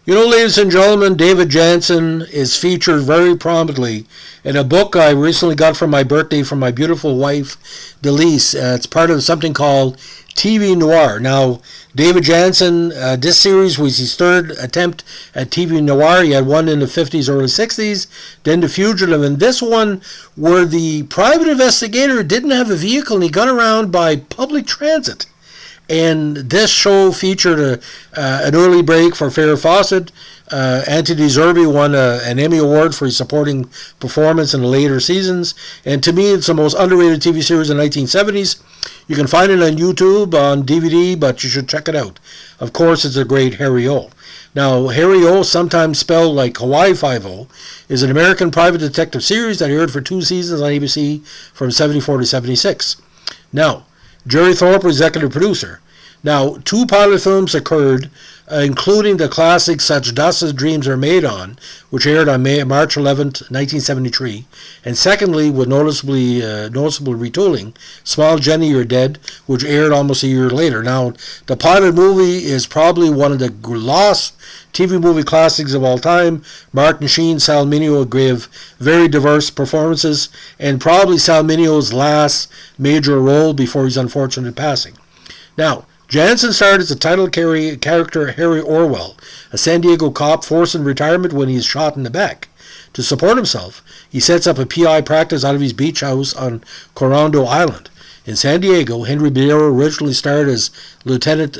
Ladies and gentlemen, David Janssen is featured very prominently in a book I recently got for my birthday from my beautiful wife, Delise. It's part of something called TV Noir. Now, David Janssen, this series was his third attempt at TV Noir. He had one in the 50s, early 60s, then The Fugitive, and this one where the private investigator didn't have a vehicle and he got around by public transit. And this show featured an early break for Farrah Fawcett. Anthony Zerbe won an Emmy Award for his supporting performance in the later seasons. And to me, it's the most underrated TV series in the 1970s. You can find it on YouTube, on DVD, but you should check it out. Of course, it's a great Harry O. Now, Harry O, sometimes spelled like Hawaii Five-O, is an American private detective series that aired for 2 seasons on ABC from 74 to 76. Now, Jerry Thorpe, executive producer. Now, 2 pilot films occurred, including the classic Such Dust as Dreams Are Made On, which aired on March 11th, 1973. And secondly, with noticeable retooling, Small Jenny, You're Dead, which aired almost a year later. Now, the pilot movie is probably one of the lost TV movie classics of all time. Martin Sheen, Sal Mineo gave very diverse performances, and probably Sal Mineo's last major role before his unfortunate passing. Now, Janssen starred as the title character Harry Orwell, a San Diego cop forced in retirement when he is shot in the back. To support himself, he sets up a PI practice out of his beach house on Coronado Island. In San Diego, Henry Darrow originally starred as Lieutenant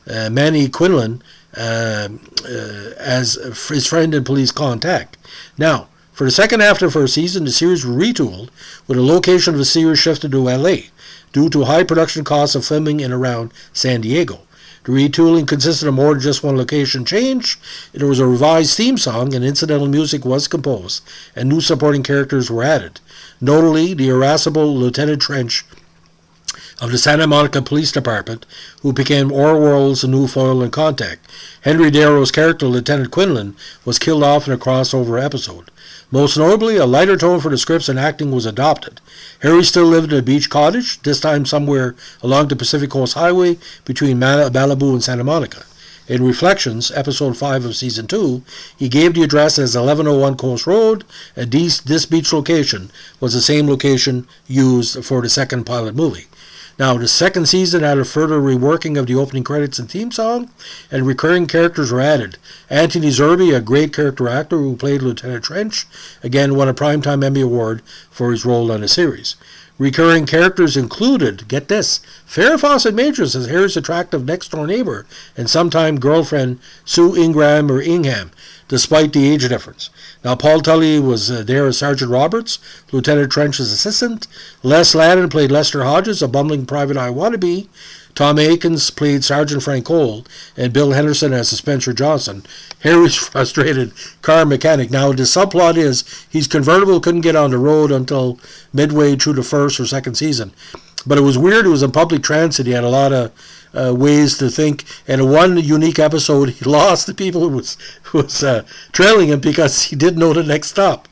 Manny Quinlan as his friend and police contact. Now, for the second half of the first season, the series was retooled, with the location of the series shifted to LA, due to high production costs of filming in around San Diego. The retooling consisted of more than just one location change. There was a revised theme song, and incidental music was composed, and new supporting characters were added. Notably, the irascible Lieutenant Trench of the Santa Monica Police Department, who became Orwell's new foil and contact. Henry Darrow's character, Lieutenant Quinlan, was killed off in a crossover episode. Most notably, a lighter tone for the scripts and acting was adopted. Harry still lived in a beach cottage, this time somewhere along the Pacific Coast Highway between Malibu and Santa Monica. In Reflections, episode 5 of season 2, he gave the address as 1101 Coast Road, and this beach location was the same location used for the second pilot movie. Now, the second season had a further reworking of the opening credits and theme song, and recurring characters were added. Anthony Zerbe, a great character actor who played Lieutenant Trench, again won a Primetime Emmy Award for his role on the series. Recurring characters included, get this, Farrah Fawcett-Majors as Harry's attractive next-door neighbor and sometime girlfriend Sue Ingram or Ingham, despite the age difference. Now, Paul Tully was there as Sergeant Roberts, Lieutenant Trench's assistant. Les Ladden played Lester Hodges, a bumbling private eye wannabe. Tom Akins played Sergeant Frank Cole, and Bill Henderson as Spencer Johnson, Harry's frustrated car mechanic. Now, the subplot is his convertible couldn't get on the road until midway through the first or second season. But it was weird. It was in public transit. He had a lot of ways to think. And in one unique episode, he lost the people who was trailing him because he didn't know the next stop.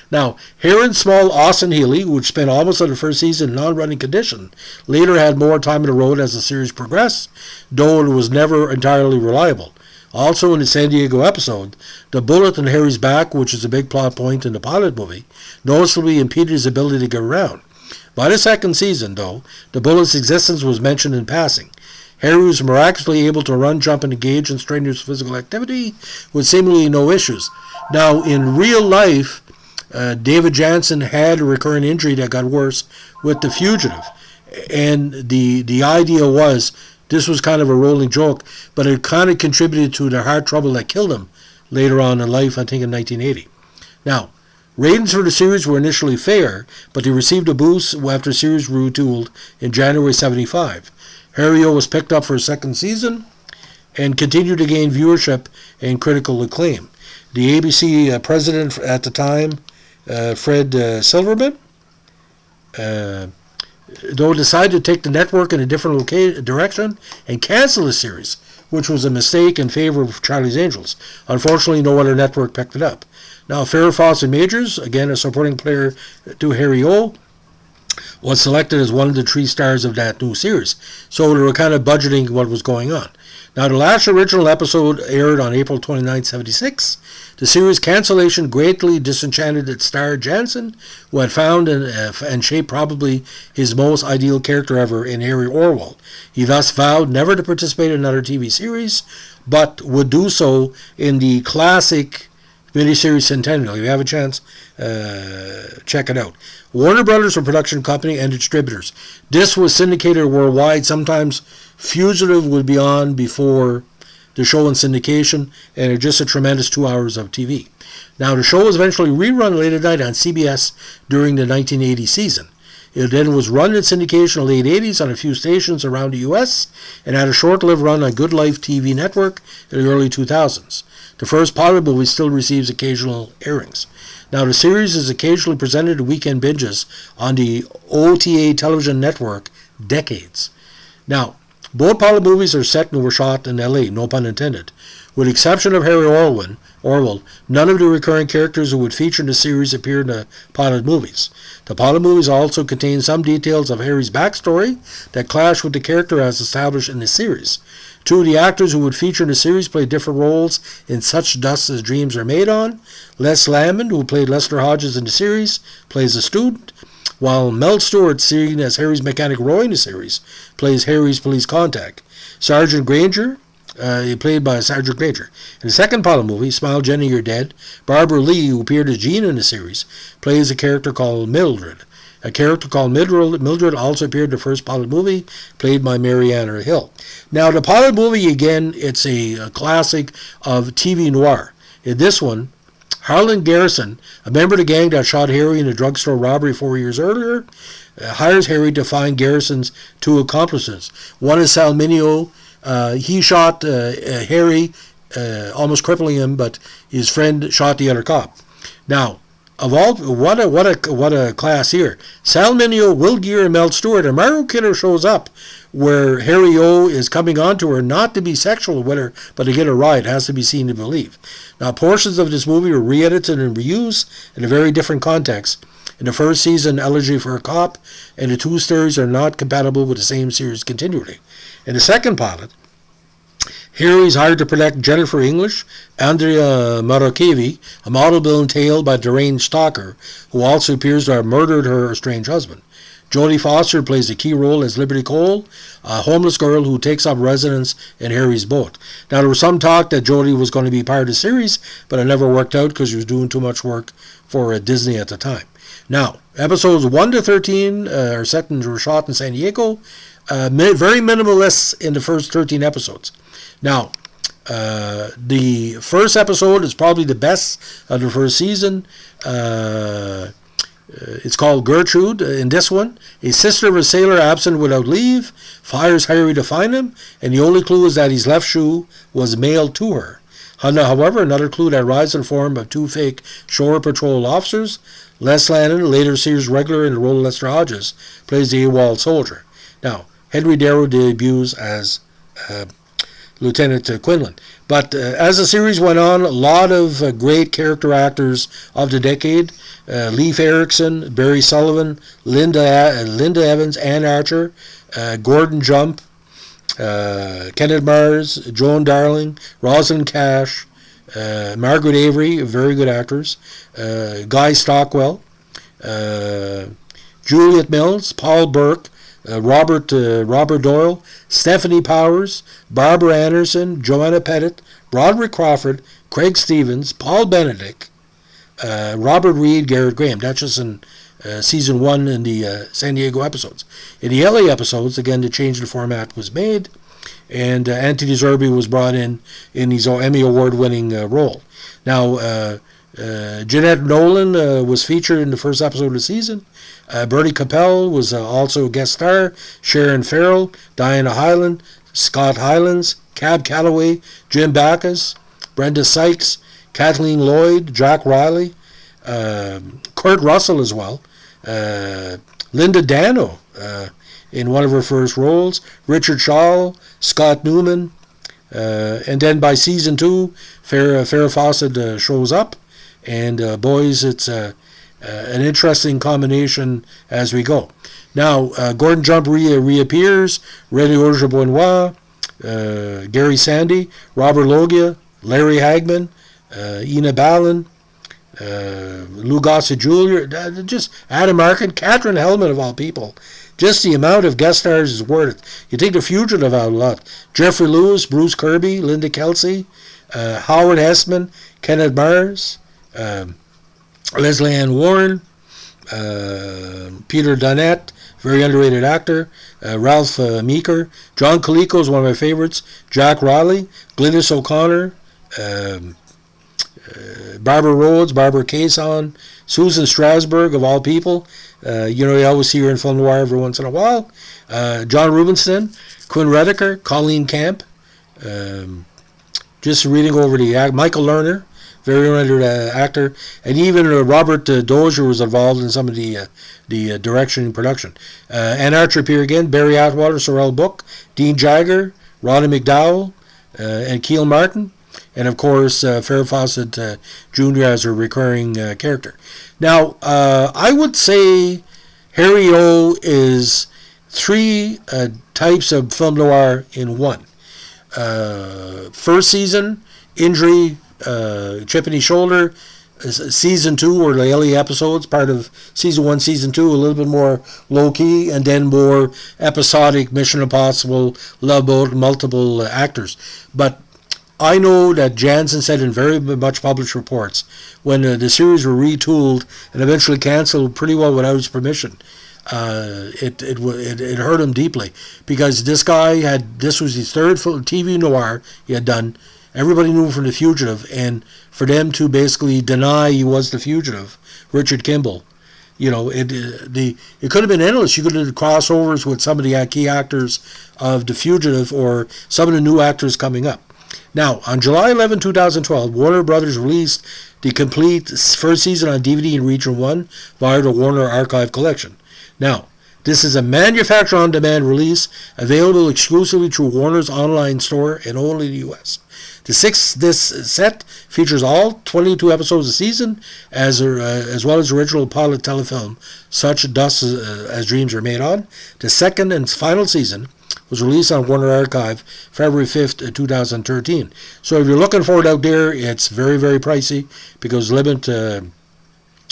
Now, Heron Small Austin Healy, which spent almost of the first season in non-running condition, later had more time on the road as the series progressed, though it was never entirely reliable. Also in the San Diego episode, the bullet in Harry's back, which is a big plot point in the pilot movie, noticeably impeded his ability to get around. By the second season, though, the bullet's existence was mentioned in passing. Harry was miraculously able to run, jump, and engage in strenuous physical activity with seemingly no issues. Now, in real life, David Janssen had a recurrent injury that got worse with The Fugitive. And the idea was, this was kind of a rolling joke, but it kind of contributed to the heart trouble that killed him later on in life, I think in 1980. Now, ratings for the series were initially fair, but they received a boost after the series retooled in January 75. Harry O was picked up for a second season and continued to gain viewership and critical acclaim. The ABC president at the time, Fred Silverman, though decided to take the network in a different direction and cancel the series, which was a mistake in favor of Charlie's Angels. Unfortunately, no other network picked it up. Now, Farrah Fawcett-Majors, again a supporting player to Harry O, was selected as one of the 3 stars of that new series. So they were kind of budgeting what was going on. Now, the last original episode aired on April 29, 1976. The series Cancellation greatly disenchanted its star Janssen, who had found and shaped probably his most ideal character ever in Harry Orwell. He thus vowed never to participate in another TV series, but would do so in the classic miniseries Centennial. If you have a chance, check it out. Warner Brothers, a production company, and distributors. This was syndicated worldwide. Sometimes Fugitive would be on before the show in syndication, and it's just a tremendous 2 hours of TV. Now, the show was eventually rerun late at night on CBS during the 1980 season. It then was run in syndication in the late 80s on a few stations around the U.S. and had a short-lived run on Good Life TV network in the early 2000s. The first pilot movie still receives occasional airings. Now, the series is occasionally presented in weekend binges on the OTA television network Decades. Now, both pilot movies are set and were shot in L.A., no pun intended. With the exception of Harry Orwell, none of the recurring characters who would feature in the series appear in the pilot movies. The pilot movies also contain some details of Harry's backstory that clash with the character as established in the series. 2 of the actors who would feature in the series play different roles in Such Dust as Dreams Are Made On. Les Lamond, who played Lester Hodges in the series, plays a student, while Mel Stewart, seen as Harry's mechanic Roy in the series, plays Harry's police contact. Sergeant Granger, played by Sergeant Granger. In the second pilot movie, Smile Jenny, You're Dead, Barbara Lee, who appeared as Jean in the series, plays a character called Mildred. A character called Mildred also appeared in the first pilot movie, played by Marianne Hill. Now, the pilot movie, again, it's a classic of TV Noir. In this one, Harlan Garrison, a member of the gang that shot Harry in a drugstore robbery 4 years earlier, hires Harry to find Garrison's 2 accomplices. One is Sal Mineo. He shot Harry, almost crippling him, but his friend shot the other cop. Now, of all, what a class here. Sal Mineo, Will Geer, and Mel Stewart. A Mario Kidder shows up where Harry O is coming on to her, not to be sexual with her, but to get a ride. It has to be seen to believe. Now, portions of this movie were re-edited and reused in a very different context. In the first season, Elegy for a Cop, and the 2 stories are not compatible with the same series continuity. In the second pilot, Harry's hired to protect Jennifer English, Andrea Marocchevi, a model-billed tale by deranged stalker, who also appears to have murdered her estranged husband. Jodie Foster plays a key role as Liberty Cole, a homeless girl who takes up residence in Harry's boat. Now, there was some talk that Jodie was going to be part of the series, but it never worked out because she was doing too much work for Disney at the time. Now, episodes 1 to 13 were shot in San Diego. Very minimalist in the first 13 episodes. Now, the first episode is probably the best of the first season. It's called Gertrude. In this one, a sister of a sailor absent without leave fires Harry to find him, and the only clue is that his left shoe was mailed to her. However, another clue that arrives in the form of 2 fake shore patrol officers. Les Lannon, later series regular in the role of Lester Hodges, plays the AWOL soldier. Now, Henry Darrow debuts as Lieutenant Quinlan. But as the series went on, a lot of great character actors of the decade. Leif Erikson, Barry Sullivan, Linda Evans, Ann Archer, Gordon Jump, Kenneth Mars, Joan Darling, Rosalind Cash, Margaret Avery, very good actors, Guy Stockwell, Juliet Mills, Paul Burke, Robert Doyle, Stephanie Powers, Barbara Anderson, Joanna Pettit, Broderick Crawford, Craig Stevens, Paul Benedict, Robert Reed, Garrett Graham. That's just in season 1 in the San Diego episodes. In the LA episodes, again, the change in format was made, and Anthony Zerbe was brought in his Emmy Award-winning role. Now, Jeanette Nolan was featured in the first episode of the season. Bertie Capel was also a guest star. Sharon Farrell, Diana Hyland, Scott Hylands, Cab Calloway, Jim Backus, Brenda Sykes, Kathleen Lloyd, Jack Riley, Kurt Russell as well, Linda Dano in one of her first roles, Richard Shaw, Scott Newman, and then by season 2, Farrah Fawcett shows up, and boys, it's an interesting combination as we go. Now, Gordon Jump reappears, René Auger-Bonois, Gary Sandy, Robert Loggia, Larry Hagman, Ina Balin, Lou Gossett Jr., just Adam Arkin, Catherine Hellman of all people. Just the amount of guest stars is worth it. You take The Fugitive out a lot. Jeffrey Lewis, Bruce Kirby, Linda Kelsey, Howard Hessman, Kenneth Mars, Leslie Ann Warren, Peter Donnet, very underrated actor, Ralph Meeker, John Colicos is one of my favorites, Jack Riley, Glynis O'Connor, Barbara Rhodes, Barbara Cason, Susan Strasberg of all people. You always see her in Film Noir every once in a while. John Rubinstein, Quinn Rediker, Colleen Camp. Just reading over the Michael Lerner, very underrated actor, and even Robert Dozier was involved in some of the direction and production. Ann Archer appeared again, Barry Atwater, Sorrel Book, Dean Jagger, Roddy McDowell, and Keel Martin. And of course, Farrah Fawcett Jr. as a recurring character. Now, I would say Harry O is three types of film noir in one. First season, injury, chip in his shoulder. Season 2 or the early episodes, part of season 1, season 2, a little bit more low-key, and then more episodic, Mission Impossible, Love Boat, multiple actors. But I know that Janssen said in very much published reports, when the series were retooled and eventually canceled pretty well without his permission, it hurt him deeply, because this guy this was his third TV noir he had done. Everybody knew him from The Fugitive, and for them to basically deny he was The Fugitive, Richard Kimball, it could have been endless. You could have crossovers with some of the key actors of The Fugitive or some of the new actors coming up. Now, on July 11, 2012, Warner Brothers released the complete first season on DVD in Region 1 via the Warner Archive Collection. Now, this is a manufacturer-on-demand release available exclusively through Warner's online store and only the U.S. This set features all 22 episodes a season, as well as original pilot telefilm, Such Dust as Dreams Are Made On. The second and final season was released on Warner Archive February 5th, 2013. So if you're looking for it out there, it's very, very pricey because limited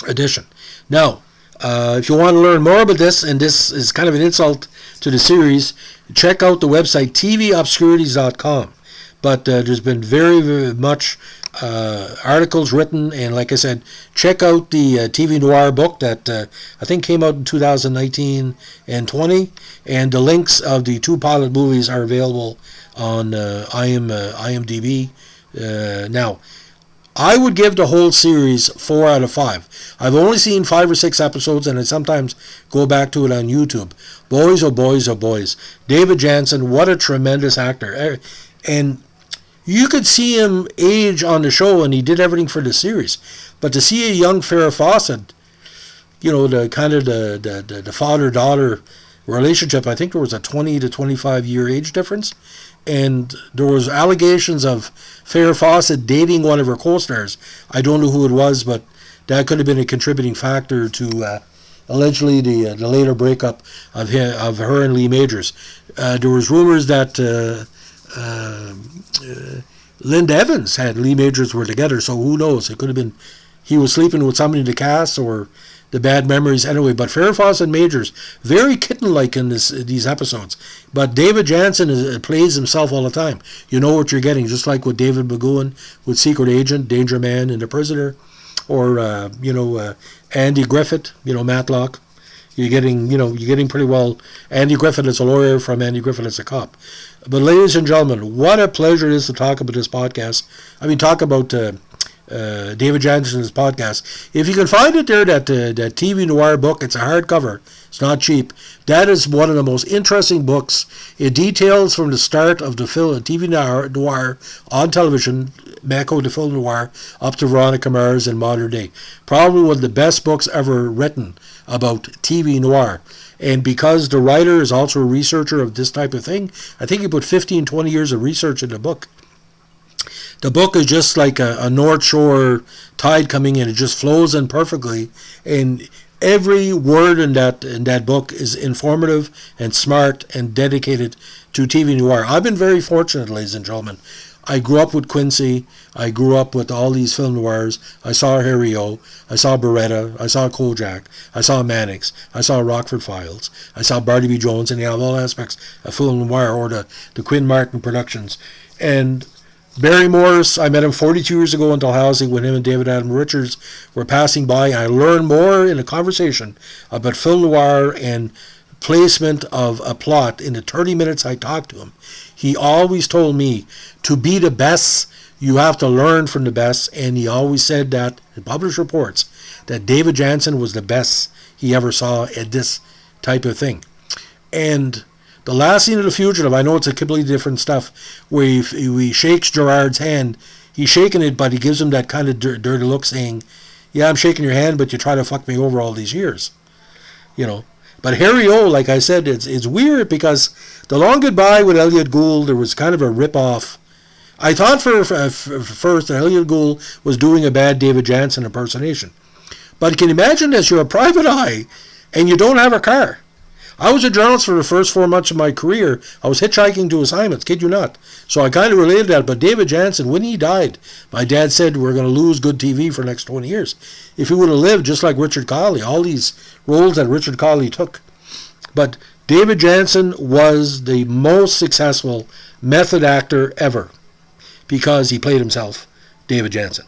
edition. Now, if you want to learn more about this, and this is kind of an insult to the series, check out the website tvobscurities.com. But there's been very, very much articles written, and like I said, check out the TV Noir book that I think came out in 2019 and 20, and the links of the two pilot movies are available on IMDb. Now, I would give the whole series 4 out of 5. I've only seen 5 or 6 episodes, and I sometimes go back to it on YouTube. Boys, oh boys, oh boys. David Janssen, what a tremendous actor. And you could see him age on the show, and he did everything for the series. But to see a young Farrah Fawcett, the kind of the father-daughter relationship, I think there was a 20 to 25 year age difference. And there was allegations of Farrah Fawcett dating one of her co-stars. I don't know who it was, but that could have been a contributing factor to allegedly the later breakup of her and Lee Majors. There was rumors that Linda Evans had Lee Majors were together, so who knows? It could have been he was sleeping with somebody in the cast, or the bad memories anyway. But Farrah Fawcett Majors, very kitten-like in these episodes. But David Janssen plays himself all the time. You know what you're getting, just like with David McGowan with Secret Agent, Danger Man, and The Prisoner, or Andy Griffith, Matlock. You're getting pretty well. Andy Griffith is a lawyer from Andy Griffith as a cop. But ladies and gentlemen, what a pleasure it is to talk about this podcast. Talk about David Janssen's podcast. If you can find it there, that TV Noir book, it's a hardcover. It's not cheap. That is one of the most interesting books. It details from the start of the TV Noir on television, Mecca de Film Noir, up to Veronica Mars in modern day. Probably one of the best books ever written about TV Noir. And because the writer is also a researcher of this type of thing, I think he put 15, 20 years of research in the book. The book is just like a North Shore tide coming in. It just flows in perfectly, and every word in that book is informative and smart and dedicated to TV Noir. I've been very fortunate, ladies and gentlemen. I grew up with Quincy. I grew up with all these film noirs. I saw Harry O. I saw Beretta. I saw Kojak. I saw Mannix. I saw Rockford Files. I saw Barnaby Jones, and all aspects of film noir, or the Quinn Martin productions. And Barry Morris, I met him 42 years ago in Dalhousie when him and David Adam Richards were passing by. I learned more in a conversation about film noir and placement of a plot in the 30 minutes I talked to him. He always told me, to be the best, you have to learn from the best, and he always said that, in published reports, that David Janssen was the best he ever saw at this type of thing. And the last scene of The Fugitive, I know it's a completely different stuff, where he shakes Gerard's hand. He's shaking it, but he gives him that kind of dirty look, saying, yeah, I'm shaking your hand, but you try to fuck me over all these years. You know. But Harry O, like I said, it's weird because The Long Goodbye with Elliot Gould, there was kind of a rip-off. I thought for first that Elliot Gould was doing a bad David Janssen impersonation. But can you imagine this? You're a private eye and you don't have a car. I was a journalist for the first 4 months of my career. I was hitchhiking to assignments, kid you not. So I kind of related that. But David Janssen, when he died, my dad said we're going to lose good TV for the next 20 years. If he would have lived just like Richard Colley, all these roles that Richard Colley took. But David Janssen was the most successful method actor ever because he played himself, David Janssen.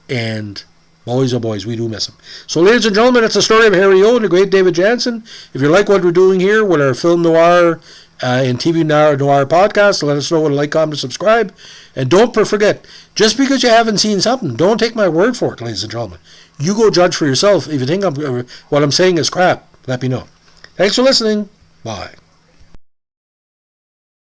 And boys, oh boys, we do miss him. So, ladies and gentlemen, it's the story of Harry O and the great David Janssen. If you like what we're doing here with our Film Noir and TV Noir podcast, let us know with a like, comment, and subscribe. And don't forget, just because you haven't seen something, don't take my word for it, ladies and gentlemen. You go judge for yourself. If you think what I'm saying is crap, let me know. Thanks for listening. Bye.